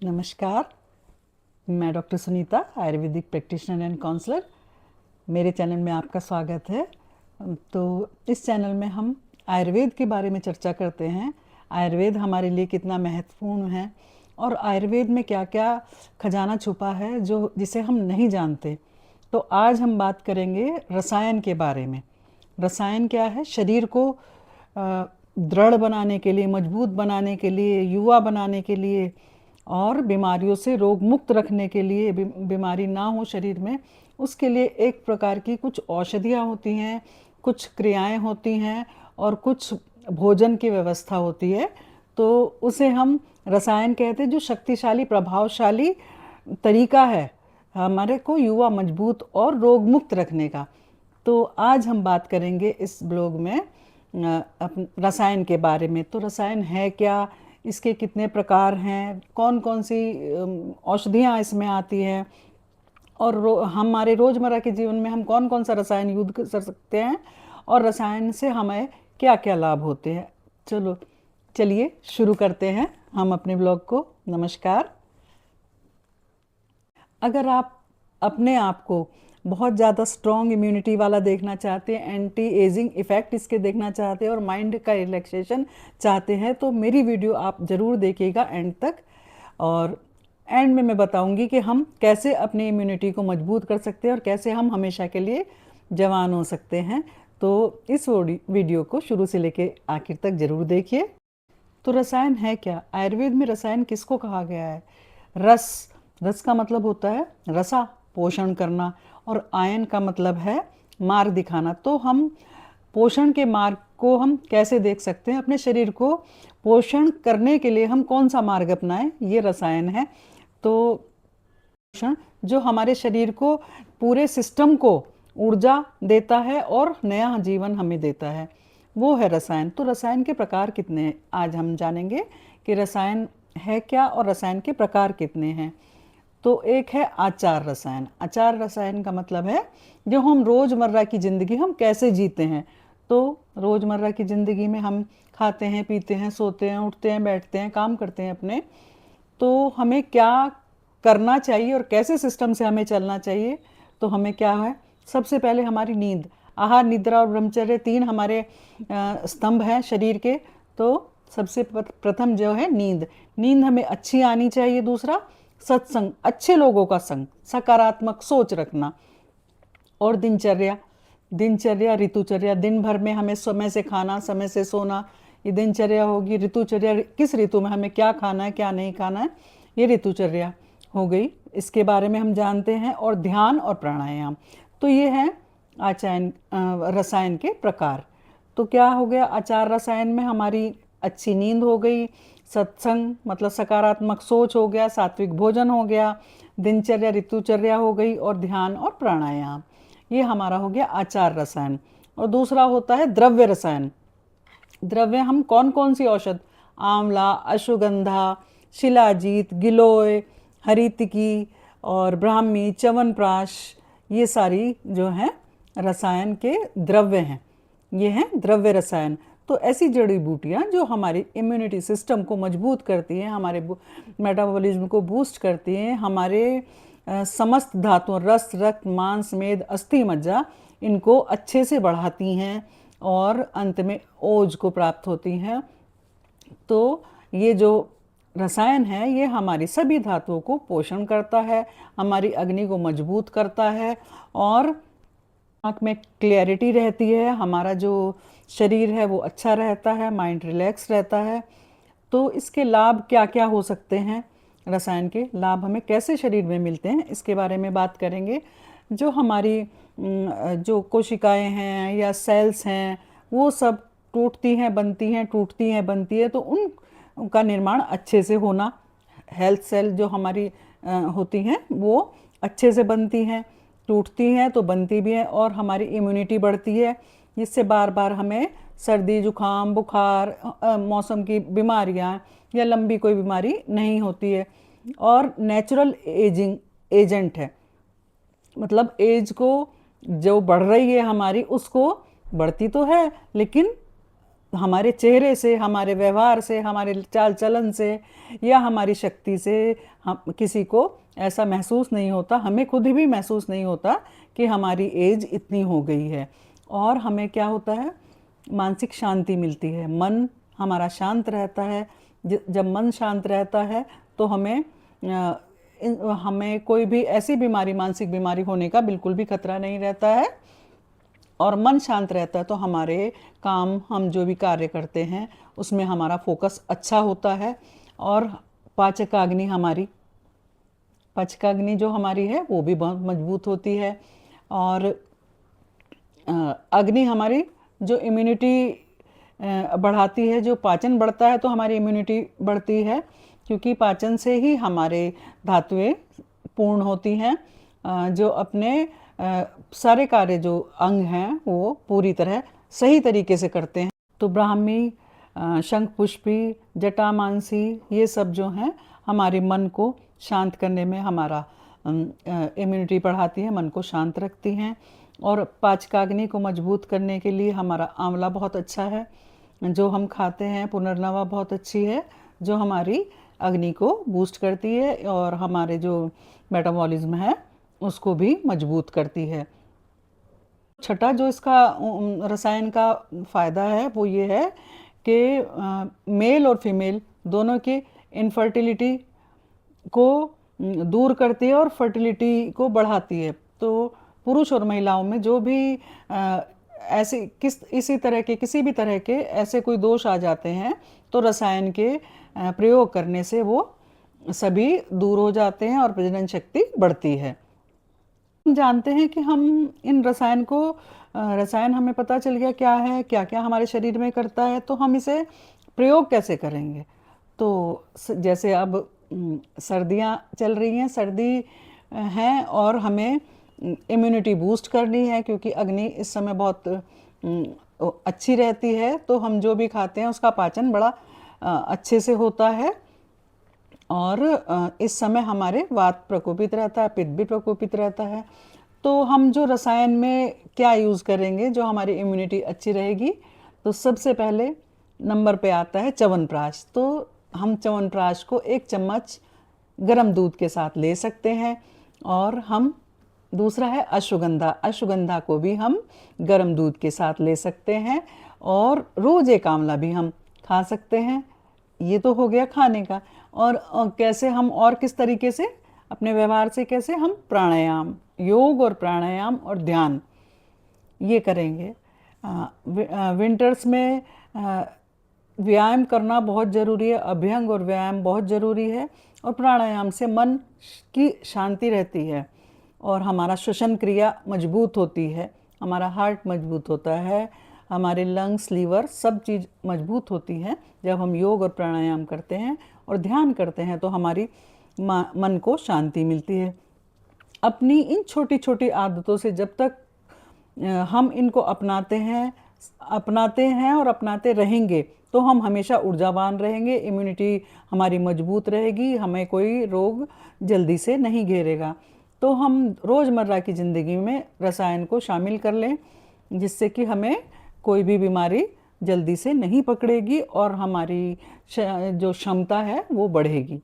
नमस्कार। मैं doctor Sunita, ayurvedic practitioner and counsellor. मेरे चैनल में आपका स्वागत है। तो इस चैनल में हम आयुर्वेद के बारे में चर्चा करते हैं। आयुर्वेद हमारे लिए कितना महत्वपूर्ण है और आयुर्वेद में क्या क्या खजाना छुपा है जो जिसे हम नहीं जानते। तो आज हम बात करेंगे रसायन के बारे में। रसायन क्या है? शरीर को दृढ़ बनाने के लिए, मजबूत बनाने के लिए, युवा बनाने के लिए और बीमारियों से रोग मुक्त रखने के लिए, बीमारी ना हो शरीर में, उसके लिए एक प्रकार की कुछ औषधियाँ होती हैं, कुछ क्रियाएं होती हैं और कुछ भोजन की व्यवस्था होती है। तो उसे हम रसायन कहते हैं, जो शक्तिशाली प्रभावशाली तरीका है हमारे को युवा, मजबूत और रोग मुक्त रखने का। तो आज हम बात करेंगे इस ब्लॉग में रसायन के बारे में। तो रसायन है क्या, इसके कितने प्रकार हैं, कौन कौन सी औषधियाँ इसमें आती हैं और हमारे रोज़मर्रा के जीवन में हम कौन कौन सा रसायन यूज कर सकते हैं और रसायन से हमें क्या क्या लाभ होते हैं। चलिए शुरू करते हैं हम अपने ब्लॉग को। नमस्कार। अगर आप अपने आप को बहुत ज़्यादा स्ट्रॉन्ग इम्यूनिटी वाला देखना चाहते हैं, एंटी एजिंग इफ़ेक्ट इसके देखना चाहते हैं और माइंड का रिलैक्सेशन चाहते हैं, तो मेरी वीडियो आप ज़रूर देखिएगा एंड तक। और एंड में मैं बताऊंगी कि हम कैसे अपनी इम्यूनिटी को मजबूत कर सकते हैं और कैसे हम हमेशा के लिए जवान हो सकते हैं। तो इस वीडियो को शुरू से लेकर आखिर तक ज़रूर देखिए। तो रसायन है क्या? आयुर्वेद में रसायन किसको कहा गया है? रस। रस का मतलब होता है रसा, पोषण करना, और आयन का मतलब है मार्ग दिखाना। तो हम पोषण के मार्ग को हम कैसे देख सकते हैं? अपने शरीर को पोषण करने के लिए हम कौन सा मार्ग अपनाएं, ये रसायन है। तो पोषण जो हमारे शरीर को, पूरे सिस्टम को ऊर्जा देता है और नया जीवन हमें देता है, वो है रसायन। तो रसायन के प्रकार कितने हैं, आज हम जानेंगे कि रसायन है क्या और रसायन के प्रकार कितने हैं। तो एक है आचार रसायन। आचार रसायन का मतलब है जो हम रोज़मर्रा की ज़िंदगी हम कैसे जीते हैं। तो रोज़मर्रा की ज़िंदगी में हम खाते हैं, पीते हैं, सोते हैं, उठते हैं, बैठते हैं, काम करते हैं अपने। तो हमें क्या करना चाहिए और कैसे सिस्टम से हमें चलना चाहिए। तो हमें क्या है, सबसे पहले हमारी नींद, आहार, निद्रा और ब्रह्मचर्य, तीन हमारे स्तंभ हैं शरीर के। तो सबसे प्रथम जो है नींद। नींद हमें अच्छी आनी चाहिए। दूसरा, सत्संग, अच्छे लोगों का संग, सकारात्मक सोच रखना। और दिनचर्या, दिनचर्या ऋतुचर्या, दिन भर में हमें समय से खाना, समय से सोना, ये दिनचर्या होगी। ऋतुचर्या, किस ऋतु में हमें क्या खाना है, क्या नहीं खाना है, ये ऋतुचर्या हो गई, इसके बारे में हम जानते हैं। और ध्यान और प्राणायाम। तो ये है आचार्य रसायन के प्रकार। तो क्या हो गया, आचार रसायन में हमारी अच्छी नींद हो गई, सत्संग मतलब सकारात्मक सोच हो गया, सात्विक भोजन हो गया, दिनचर्या ऋतुचर्या हो गई, और ध्यान और प्राणायाम, ये हमारा हो गया आचार रसायन। और दूसरा होता है द्रव्य रसायन। द्रव्य हम कौन कौन सी औषध, आंवला, अश्वगंधा, शिलाजीत, गिलोय, हरितकी और ब्राह्मी, च्यवनप्राश, ये सारी जो हैं रसायन के द्रव्य हैं, ये हैं द्रव्य रसायन। तो ऐसी जड़ी बूटियाँ जो हमारी इम्यूनिटी सिस्टम को मजबूत करती हैं, हमारे मेटाबॉलिज्म को बूस्ट करती हैं, हमारे समस्त धातुओं, रस, रक्त, मांस, मेद, अस्थि, मज्जा, इनको अच्छे से बढ़ाती हैं और अंत में ओज को प्राप्त होती हैं। तो ये जो रसायन है ये हमारी सभी धातुओं को पोषण करता है, हमारी अग्नि को मजबूत करता है और आँख में क्लैरिटी रहती है, हमारा जो शरीर है वो अच्छा रहता है, माइंड रिलैक्स रहता है। तो इसके लाभ क्या क्या हो सकते हैं, रसायन के लाभ हमें कैसे शरीर में मिलते हैं, इसके बारे में बात करेंगे। जो हमारी जो कोशिकाएं हैं या सेल्स हैं, वो सब टूटती हैं, बनती हैं, टूटती हैं, बनती है, तो उनका निर्माण अच्छे से होना। हेल्थ सेल जो हमारी होती हैं वो अच्छे से बनती हैं, टूटती हैं तो बनती भी हैं, और हमारी इम्यूनिटी बढ़ती है, जिससे बार बार हमें सर्दी, जुखाम, बुखार, मौसम की बीमारियां या लंबी कोई बीमारी नहीं होती है। और नेचुरल एजिंग एजेंट है, मतलब एज को जो बढ़ रही है हमारी, उसको बढ़ती तो है लेकिन हमारे चेहरे से, हमारे व्यवहार से, हमारे चाल चलन से या हमारी शक्ति से हम किसी को ऐसा महसूस नहीं होता, हमें खुद भी महसूस नहीं होता कि हमारी एज इतनी हो गई है। और हमें क्या होता है, मानसिक शांति मिलती है, मन हमारा शांत रहता है। जब मन शांत रहता है तो हमें कोई भी ऐसी बीमारी, मानसिक बीमारी होने का बिल्कुल भी खतरा नहीं रहता है। और मन शांत रहता है तो हमारे काम, हम जो भी कार्य करते हैं उसमें हमारा फोकस अच्छा होता है। और पाचकाग्नि जो हमारी है वो भी बहुत मजबूत होती है। और अग्नि हमारी जो इम्यूनिटी बढ़ाती है, जो पाचन बढ़ता है तो हमारी इम्यूनिटी बढ़ती है, क्योंकि पाचन से ही हमारे धातुएं पूर्ण होती हैं, जो अपने सारे कार्य जो अंग हैं वो पूरी तरह सही तरीके से करते हैं। तो ब्राह्मी, शंख पुष्पी, जटामांसी, ये सब जो हैं हमारे मन को शांत करने में हमारा इम्यूनिटी बढ़ाती है, मन को शांत रखती हैं। और पाचकाग्नि को मजबूत करने के लिए हमारा आंवला बहुत अच्छा है, जो हम खाते हैं। पुनर्नवा बहुत अच्छी है, जो हमारी अग्नि को बूस्ट करती है और हमारे जो मेटाबॉलिज्म है उसको भी मजबूत करती है। छठा जो इसका रसायन का फ़ायदा है वो ये है कि मेल और फीमेल दोनों की इनफर्टिलिटी को दूर करती है और फर्टिलिटी को बढ़ाती है। तो पुरुष और महिलाओं में जो भी ऐसे किसी भी तरह के ऐसे कोई दोष आ जाते हैं तो रसायन के प्रयोग करने से वो सभी दूर हो जाते हैं और प्रजनन शक्ति बढ़ती है। हम जानते हैं कि हम इन रसायन हमें पता चल गया क्या है, क्या क्या हमारे शरीर में करता है, तो हम इसे प्रयोग कैसे करेंगे। तो जैसे अब सर्दियाँ चल रही हैं, सर्दी हैं और हमें इम्यूनिटी बूस्ट करनी है, क्योंकि अग्नि इस समय बहुत अच्छी रहती है, तो हम जो भी खाते हैं उसका पाचन बड़ा अच्छे से होता है। और इस समय हमारे वात प्रकोपित रहता है, पित्त भी प्रकोपित रहता है। तो हम जो रसायन में क्या यूज़ करेंगे जो हमारी इम्यूनिटी अच्छी रहेगी, तो सबसे पहले नंबर पे आता है च्यवनप्राश। तो हम च्यवनप्राश को 1 चम्मच गर्म दूध के साथ ले सकते हैं। और हम दूसरा है अश्वगंधा, अश्वगंधा को भी हम गर्म दूध के साथ ले सकते हैं। और रोज़ एक आंवला भी हम खा सकते हैं। ये तो हो गया खाने का। और कैसे हम और किस तरीके से अपने व्यवहार से कैसे हम प्राणायाम, योग और प्राणायाम और ध्यान ये करेंगे। विंटर्स में व्यायाम करना बहुत ज़रूरी है, अभ्यंग और व्यायाम बहुत ज़रूरी है। और प्राणायाम से मन की शांति रहती है और हमारा श्वसन क्रिया मजबूत होती है, हमारा हार्ट मजबूत होता है, हमारे लंग्स, लीवर सब चीज़ मजबूत होती है जब हम योग और प्राणायाम करते हैं और ध्यान करते हैं, तो हमारी मन को शांति मिलती है। अपनी इन छोटी छोटी आदतों से जब तक हम इनको अपनाते हैं और अपनाते रहेंगे तो हम हमेशा ऊर्जावान रहेंगे, इम्यूनिटी हमारी मजबूत रहेगी, हमें कोई रोग जल्दी से नहीं घेरेगा। तो हम रोज़मर्रा की ज़िंदगी में रसायन को शामिल कर लें, जिससे कि हमें कोई भी बीमारी जल्दी से नहीं पकड़ेगी और हमारी जो क्षमता है वो बढ़ेगी।